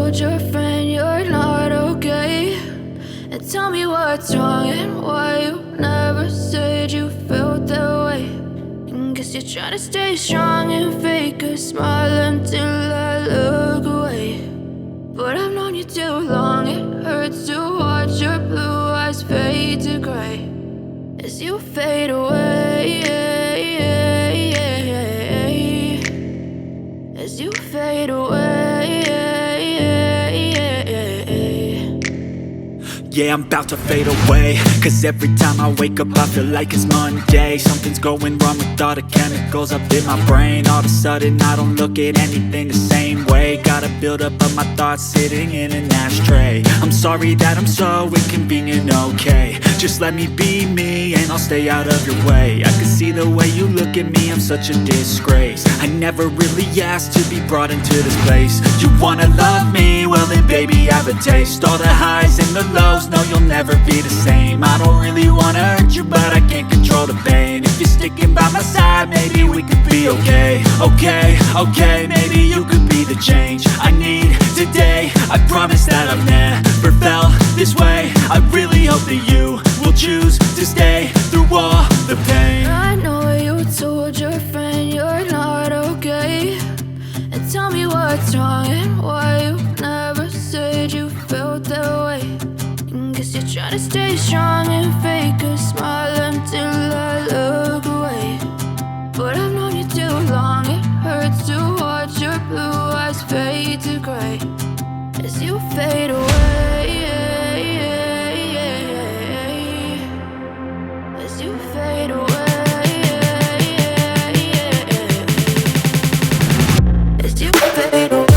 told your friend you're not okay? And tell me what's wrong and why you never said you felt that way. And guess you're trying to stay strong and fake a smile until I look away. But I've known you too long, it hurts to watch your blue eyes fade to gray as you fade away, as you fade away. Yeah, I'm about to fade away, cause every time I wake up I feel like it's Monday. Something's going wrong with all the chemicals up in my brain. All of a sudden I don't look at anything the same way. Got a buildup of my thoughts sitting in an ashtray. I'm sorry that I'm so inconvenient, okay? Just let me be me and I'll stay out of your way. I can see the way you look at me, I'm such a disgrace. I never really asked to be brought into this place. You wanna love me? Well then baby, have a taste. All the highs and the lows, no, you'll never be the same. I don't really wanna hurt you, but I can't control the pain. If you're sticking by my side, maybe we could be okay. Okay, maybe you could be the change I need today. I promise that I've never felt this way. I really hope that you will choose to stay through all the pain. I know you told your friend you're not okay. And tell me what's wrong and why you never said you felt that way. Guess you're trying to stay strong and fake a smile until I look away. But I've known you too long, it hurts to watch your blue eyes fade to gray as you fade away, as you fade away, as you fade away.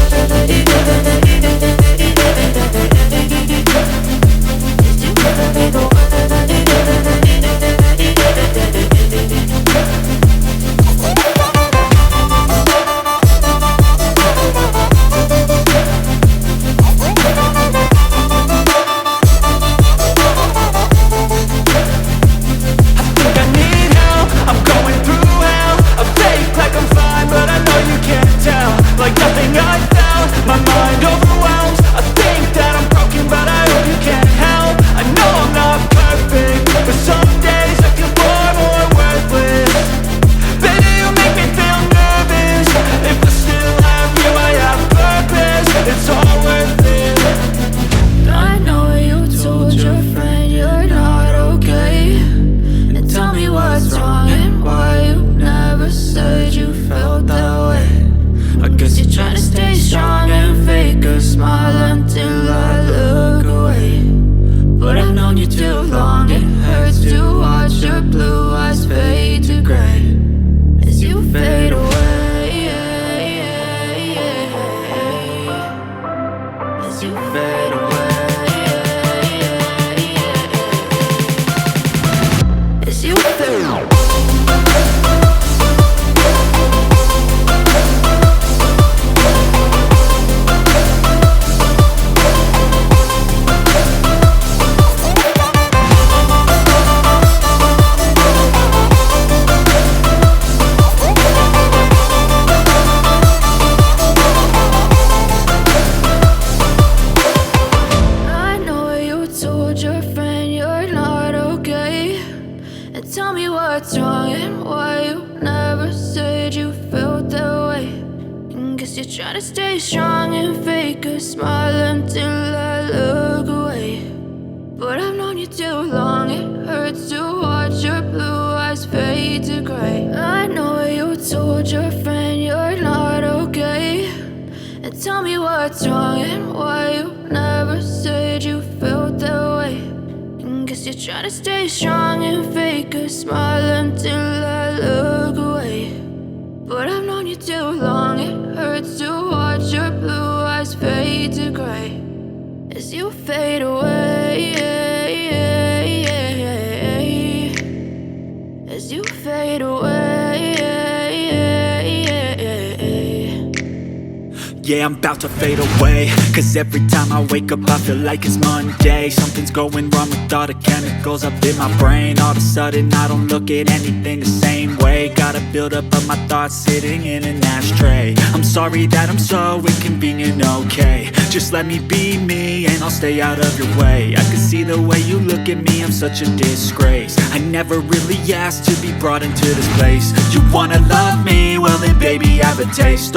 Tell me what's wrong and why you never said you felt that way. And guess you're trying to stay strong and fake a smile until I look away. But I've known you too long, it hurts to watch your blue eyes fade to gray. I know you told your friend you're not okay. And tell me what's wrong and why you never said you felt that way. Guess you're trying to stay strong and fake a smile until I look away. But I've known you too long, it hurts to watch your blue eyes fade to gray as you fade away, as you fade away. Yeah, I'm about to fade away, cause every time I wake up I feel like it's Monday. Something's going wrong with all the chemicals up in my brain. All of a sudden I don't look at anything the same way. Got a buildup of my thoughts sitting in an ashtray. I'm sorry that I'm so inconvenient, okay? Just let me be me and I'll stay out of your way. I can see the way you look at me, I'm such a disgrace. I never really asked to be brought into this place. You wanna love me? Well then baby, have a taste.